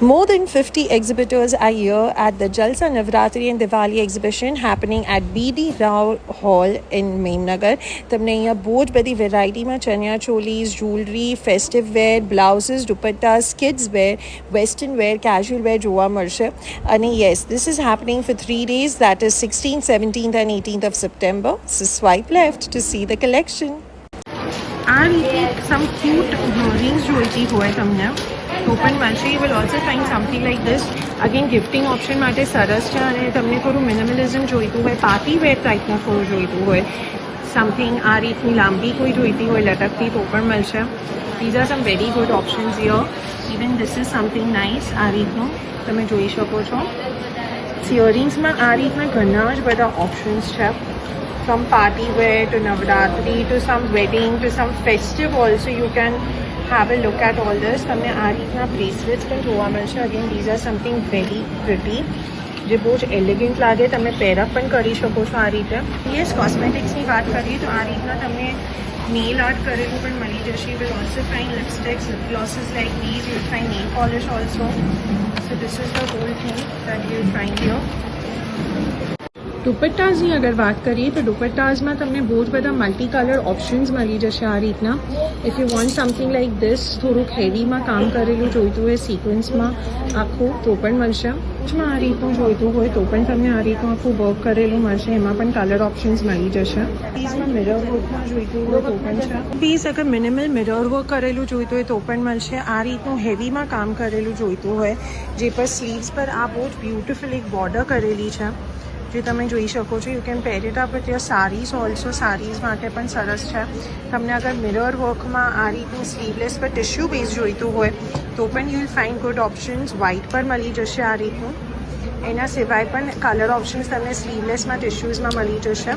More than 50 exhibitors are here at the Jalsa Navratri and Diwali exhibition happening at BD Rao Hall in Memnagar. તમને અહીંયા બહુ જ બધી વેરાયટીમાં chaniya cholis, jewellery, festive wear, blouses, dupattas, kids wear, western wear, casual wear જોવા મળશે. અને yes, this is happening for 3 days, that is 16th, 17th and 18th of September. So swipe left to see the collection. આ રીતે some cute earrings જોઈતી હોય તમને open મળશે. You will also find something like this. Again gifting option માટે સરસ છે. અને તમને થોડું મિનિમલિઝમ જોઈતું હોય, પાર્ટી વેર ટાઈપનું થોડું જોઈતું હોય, સમથિંગ આ રીતની લાંબી કોઈ જોઈતી હોય લટકતી તો પણ મળશે. These are some very good options here. Even this is something nice. આ રીતનું તમે જોઈ શકો છો. ઇયરિંગ્સમાં આ રીતના ઘણા જ બધા ઓપ્શન્સ છે. From party wear to Navratri to some wedding to some festive also you can have a look at all this. તમને આ રીતના બ્રેસલેટ્સ પણ જોવા મળશે. Again these are something very pretty જે બહુ જ એલિગન્ટ લાગે. તમે પેરઅપ પણ કરી શકો છો આ રીતે. યસ, કોસ્મેટિક્સની વાત કરીએ તો આ રીતના તમને નેલ આર્ટ કરેલું પણ મળી જશે. You will also find lipsticks, lip glosses like these. You will find nail polish also. So this is the whole thing that you will find here. દુપટ્ટાઝની અગર વાત કરીએ તો દુપટ્ટાઝમાં તમને બહુ જ બધા મલ્ટી કલર ઓપ્શન્સ મળી જશે આ રીતના. If you want something like this, થોડુંક હેવીમાં કામ કરેલું જોઈતું હોય સિક્વન્સમાં આખું તો પણ મળશે. આ રીતનું જોઈતું હોય તો પણ તમને આ રીતનું આખું વર્ક કરેલું મળશે. એમાં પણ કલર ઓપ્શન્સ મળી જશે. પીસમાં મિરર વર્કમાં જોઈતું હોય તો પણ છે. પીસ અગર મિનિમલ મિરર વર્ક કરેલું જોઈતું હોય તો પણ મળશે. આ રીતનું હેવીમાં કામ કરેલું જોઈતું હોય જે પર સ્લીવ્સ પર આ બહુ જ બ્યુટિફુલ એક બોર્ડર કરેલી છે જે તમે જોઈ શકો છો. You can pair it up with your saris also. Saris માટે પણ સરસ છે. તમને અગર મિરર વર્કમાં આ રીતનું સ્લીવલેસ પર ટિશ્યુ બેઝ જોઈતું હોય તો પણ you will find good options. White પર મળી જશે આ રીતનું. એના સિવાય પણ કલર ઓપ્શન્સ તમને સ્લીવલેસમાં ટિશ્યુઝમાં મળી જશે.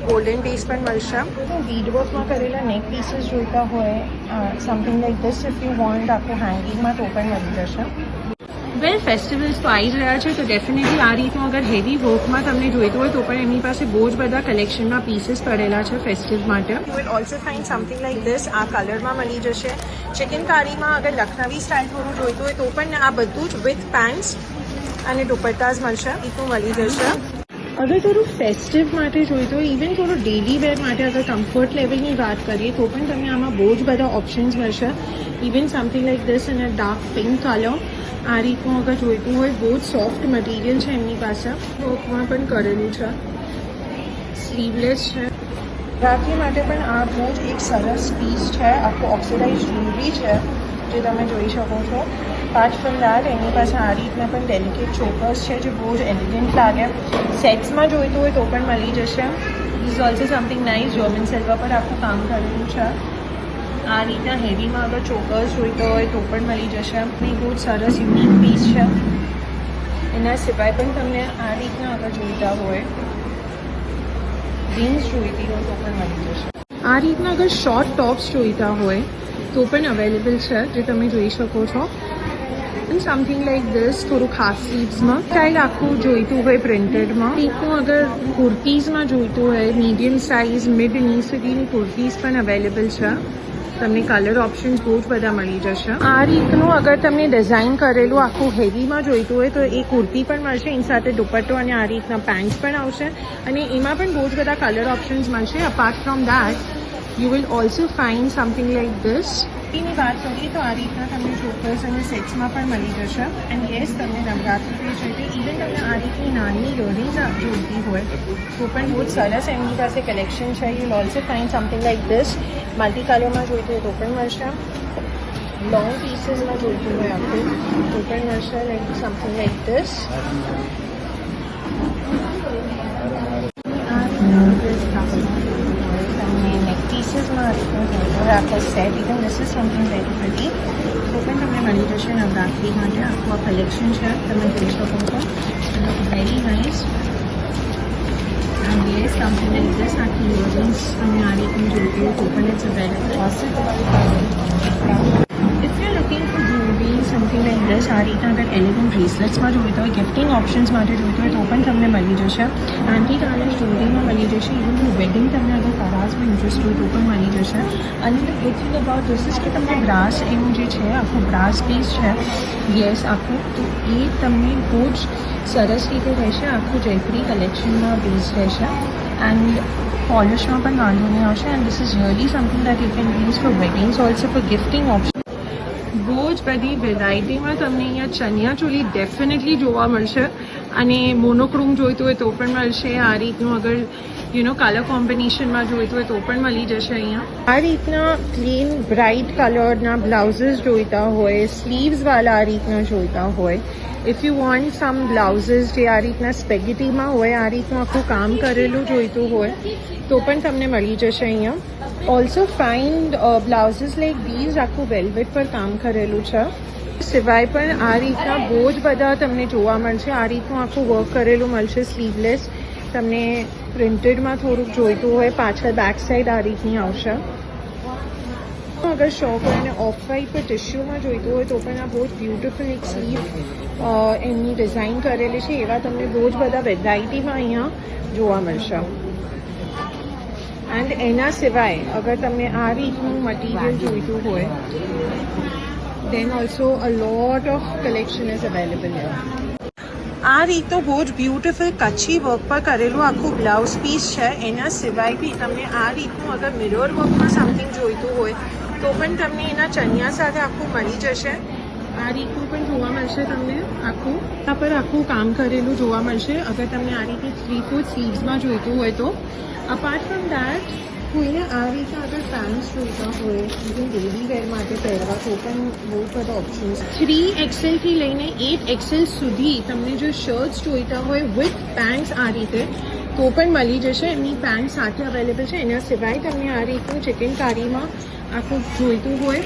ગોલ્ડન બેઝ પણ મળશે. બીડ વર્કમાં કરેલા નેક પીસીસ જોઈતા હોય something like this if you want આખું હેંગિંગમાં તો પણ મળી જશે. વેલ, ફેસ્ટિવલ્સ તો આવી જ રહ્યા છે તો ડેફિનેટલી આ રીતનું અગર હેવી વર્કમાં તમને જોઈતું હોય તો પણ એમની પાસે બહુ જ બધા કલેક્શનમાં પીસીસ પડેલા છે ફેસ્ટિવ માટે. You will also find something like this. આ કલરમાં મળી જશે. ચિકનકારીમાં અગર લખનવી સ્ટાઇલ થોડું જોઈતું હોય તો પણ આ બધું જ વિથ પેન્ટ્સ અને દુપટ્ટાસ મળશે. એટલું મળી જશે. અગર થોડું ફેસ્ટિવ માટે જોઈતું હોય, ઇવન થોડું ડેલી વેર માટે અગર કમ્ફર્ટ લેવલની વાત કરીએ તો પણ તમને આમાં બહુ જ બધા ઓપ્શન્સ મળશે. Even something like this in a dark pink colour. આ રીતનું અગર જોઈતું હોય, બહુ જ સોફ્ટ મટીરિયલ છે એમની પાસે. વર્કમાં પણ કરેલું છે. સ્લીવલેસ છે. રાત્રિ માટે પણ આ બહુ જ એક સરસ પીસ છે. આખું ઓક્સિડાઇઝ જ્વેલરી છે જે તમે જોઈ શકો છો. પાર્ટ ફ્રોમ દેટ એની પાસે આ રીતના પણ ડેલિકેટ ચોકર્સ છે જે બહુ જ એલિગન્ટ લાગે. સેટ્સમાં જોઈતું હોય તો પણ મળી જશે. Is also something nice. German silver પર આખું કામ કરેલું છે. આ રીતના હેવીમાં અગર ચોકર્સ જોઈતો હોય તો પણ મળી જશે. બહુ જ સરસ યુનિક પીસ છે. એના સિવાય પણ તમને આ રીતના અગર જોઈતા હોય, જીન્સ જોઈતી હોય તો પણ મળી જશે. આ રીતના અગર શોર્ટ ટોપ્સ જોઈતા હોય તો પણ અવેલેબલ છે જે તમે જોઈ શકો છો. એન્ડ સમથિંગ લાઇક ધીસ, થોડુંક હાફ સ્લીવ્સમાં સ્ટાઇલ આખું જોઈતું હોય પ્રિન્ટેડમાં. રીતનું અગર કુર્તીઝમાં જોઈતું હોય, મીડિયમ સાઇઝ મિડ ની સુધીની કુર્તીઝ પણ અવેલેબલ છે. તમને કલર ઓપ્શન્સ બહુ જ બધા મળી જશે. આ રીતનું અગર તમને ડિઝાઇન કરેલું આખું હેવીમાં જોઈતું હોય તો એ કુર્તી પણ મળશે. એની સાથે દુપટ્ટો અને આ રીતના પેન્ટ્સ પણ આવશે. અને એમાં પણ બહુ જ બધા કલર ઓપ્શન્સ મળશે. Apart from that you will also find something like this. એની વાત કરીએ તો આ રીતના તમને ચોકર્સ અને સેટ્સમાં પણ મળી જશે. એન્ડ યસ, તમને નવરાત્રિ પે જોઈએ, ઇવન તમને આ રીતની નાની ઇયરિંગ્સ જોઈતી હોય તો પણ બહુ જ સરસ એમની પાસે કલેક્શન છે. You will also find something like this. Multi કલરમાં જોઈતું હોય તો પણ મળશે. લોંગ પીસીસમાં જોઈતું હોય આખું તો પણ મળશે. Like something like this. તમને નેક પીસીસમાં આખો set, even this is something very pretty તો પણ તમને મળી જશે નવરાત્રિ માટે. આખું આ કલેક્શન છે તમે જોઈ શકો છો. Very nice. And yes, something like this, આખી ઇયરિંગ્સ તમને આ રીતની જોઈતી હોય તો પણ it's available. If you're looking for jewelries something like this. આ રીતના અગર એલિગન્ટ બ્રેસલેટ્સમાં જોઈતા હોય, ગિફ્ટિંગ ઓપ્શન્સ માટે જોઈતું હોય તો પણ તમને મળી જશે. એન્ટી ગાર્લેન્ડ જ્વેલરીમાં મળી જશે. ઇવન વેડિંગ તમને અગર કરાસમાં ઇન્ટરેસ્ટ હોય તો પણ મળી જશે. અને the good thing about this is કે તમને બ્રાસ એનું જે છે આખું બ્રાસ પીસ છે, યસ આખું, તો એ તમને બહુ જ સરસ રીતે રહેશે. આખું જયપુરી કલેક્શનમાં બેઝ રહેશે એન્ડ પોલિશમાં પણ વાંધો નહીં આવશે. And this is really something that you can use for weddings also, for gifting option. બહુ જ બધી વેરાયટીમાં તમને અહીંયા ચણિયાચોલી ડેફિનેટલી જોવા મળશે. અને મોનોક્રોમ જોઈતું હોય તો પણ મળશે. આ રીતનું અગર કલર કોમ્બિનેશનમાં જોઈતું હોય તો પણ મળી જશે અહીંયા. આ રીતના ક્લીન બ્રાઇટ કલરના બ્લાઉઝીસ જોઈતા હોય, સ્લીવ્સવાળા આ રીતના જોઈતા હોય, if you want sum blouses જે આ રીતના સ્પેગેટીમાં હોય, આ રીતનું આખું કામ કરેલું જોઈતું હોય તો પણ તમને મળી જશે અહીંયા. Also find blouses like this, આખું વેલ્વેટ પર કામ કરેલું છે. સિવાય પણ આ રીતના બહુ જ બધા તમને જોવા મળશે. આ રીતનું આખું વર્ક કરેલું મળશે, સ્લીવલેસ. તમને પ્રિન્ટેડમાં થોડુંક જોઈતું હોય, પાછળ બેક સાઈડ આ રીતની આવશે. અગર શોખ હોય અને ઓફ વ્હાઇટ પર ટિશ્યુમાં જોઈતું હોય તો પણ આ બહુ જ બ્યુટિફુલ એક સ્લીવ એમની ડિઝાઇન કરેલી છે. એવા તમને બહુ જ બધા વેરાયટીમાં અહીંયા જોવા મળશે. એન્ડ એના સિવાય અગર તમને આ રીતનું મટીરિયલ જોઈતું હોય then also a lot of collection is available here. આ રીતનું બહુ જ બ્યુટિફુલ કચ્છી વર્ક પર કરેલું આખું બ્લાઉઝ પીસ છે. એના સિવાય બી તમને આ રીતનું અગર મિરર વર્કમાં સમથિંગ જોઈતું હોય તો પણ તમને એના ચણિયા સાથે આખું મળી જશે. આ રીતનું પણ જોવા મળશે તમને આખું. આ પર આખું કામ કરેલું જોવા મળશે અગર તમને આ રીતે 3/4 સ્લીવ્સમાં જોઈતું હોય તો. અપાર્ટ ફ્રોમ દેટ કોઈને આ રીતે અગર પેન્ટ્સ જોઈતા હોય, ઇવન ડેલી વેર માટે પહેરવા તો પણ બહુ બધા ઓપ્શન્સ. 3XL થી લઈને 8XL સુધી તમને જો શર્ટ્સ જોઈતા હોય વિથ પેન્ટ્સ આ રીતે તો પણ મળી જશે. એમની પેન્ટ સાથે અવેલેબલ છે. એના સિવાય તમને આ રીતનું ચિકનકારીમાં આખું જોઈતું હોય,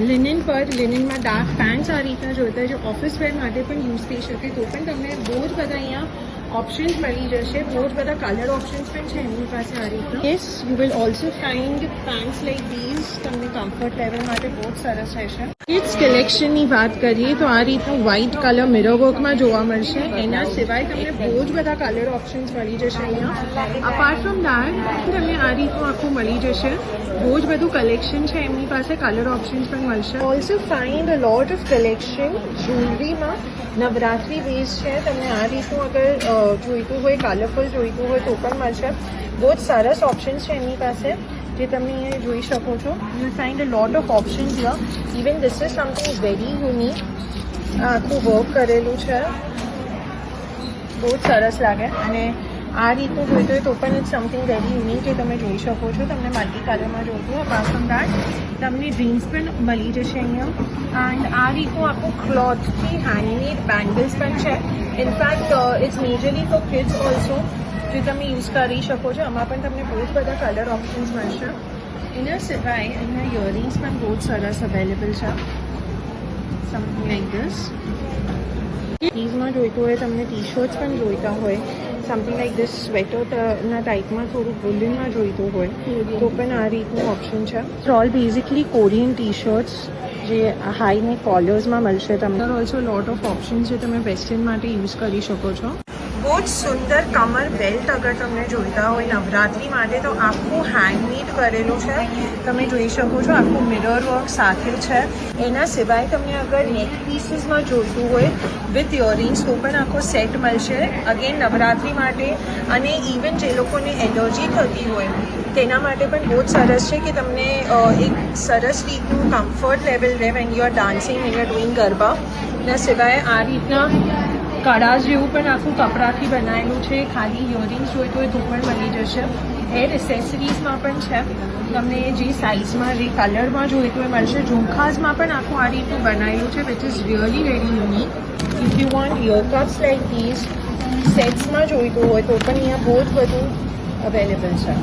લિનનમાં ડાર્ક પેન્ટ્સ આ રીતના જોઈતા હોય, જે ઓફિસ વેર માટે પણ યુઝ થઈ શકે તો પણ તમને બહુ જ બધા અહીંયા ઓપ્શન્સ મળી જશે. બહુ જ બધા કલર ઓપ્શન્સ પણ છે એમની પાસે આ રીતના. Yes, you will also find pants like these. તમને કમ્ફર્ટ લેવલ માટે બહુ જ સરસ રહેશે. કિડ્સ કલેક્શનની વાત કરીએ તો આ રીતનું વ્હાઇટ કલર મિરર વર્કમાં જોવા મળશે. એના સિવાય તમને બહુ જ બધા કલર ઓપ્શન્સ મળી જશે અહીંયા. અપાર્ટ ફ્રોમ દેટ તમને આ રીતનું આખું મળી જશે. બહુ જ બધું કલેક્શન છે એમની પાસે, કલર ઓપ્શન્સ પણ મળશે. Also find a lot of collection જ્વેલરીમાં. નવરાત્રી બેઝ છે. તમને આ રીતનું અગર જોઈતું હોય, કલરફુલ જોઈતું હોય તો પણ મળશે. બહુ જ સરસ ઓપ્શન્સ છે એમની પાસે જે તમે અહીંયા જોઈ શકો છો. You find a lot of options here. Even this is something very unique. આખું વર્ક કરેલું છે, બહુ જ સરસ લાગે. અને આ રીતનું જોઈતું હોય તો પણ ઇટ્સ સમથિંગ વેરી યુનિક જે તમે જોઈ શકો છો. તમને મલ્ટી કલરમાં જોઈતું હોય. અપાર્ટ ફ્રોમ દેટ તમને ડ્રીમ્સ પણ મળી જશે અહીંયા. એન્ડ આ રીતનું આખું ક્લોથથી હેન્ડમેડ બેંગલ્સ પણ છે. In fact it's majorly for kids also જે તમે યુઝ કરી શકો છો. આમાં પણ તમને બહુ જ બધા કલર ઓપ્શન્સ મળશે. એના સિવાય અહીંયા ઇયરિંગ્સ પણ બહુ જ સરસ અવેલેબલ છે. Something like this. ટીઝમાં જોઈતું હોય, તમને ટી શર્ટ્સ પણ જોઈતા હોય, સમથિંગ લાઈક ધીસ સ્વેટરના ટાઈપમાં થોડું વુલનમાં જોઈતું હોય તો પણ આ રીતનું ઓપ્શન છે. All basically Korean T shirts જે હાઈ નેક કોલર્સમાં મળશે તમને. ઓલ્સો લોટ ઓફ ઓપ્શન્સ જે તમે વેસ્ટર્ન માટે યુઝ કરી શકો છો. બહુ જ સુંદર કમર બેલ્ટ અગર તમને જોઈતા હોય નવરાત્રી માટે તો આખું હેન્ડમેડ કરેલું છે. તમે જોઈ શકો છો આખું મિરર વર્ક સાથે છે. એના સિવાય તમને અગર નેક પીસીસમાં જોઈતું હોય વિથ ઇયરિંગ્સ તો પણ આખો સેટ મળશે. અગેન નવરાત્રી માટે અને ઇવન જે લોકોને એલર્જી થતી હોય તેના માટે પણ બહુ જ સરસ છે કે તમને એક સરસ રીતનું કમ્ફર્ટ લેવલ રહે when you are dancing, when you are doing garba. એના સિવાય આ રીતના કડા જેવું પણ આખું કપડાથી બનાવેલું છે. ખાલી ઇયરિંગ્સ જોઈતું હોય તો પણ મળી જશે. હેર એસેસરીઝમાં પણ છે. તમને જે સાઇઝમાં જે કલરમાં જોઈતું હોય મળશે. ઝુમખાસમાં પણ આખું આ રીતનું બનાવેલું છે which is really very unique. If you want ear cups like these સેટ્સમાં જોઈતું હોય તો પણ અહીંયા બહુ જ બધું અવેલેબલ છે.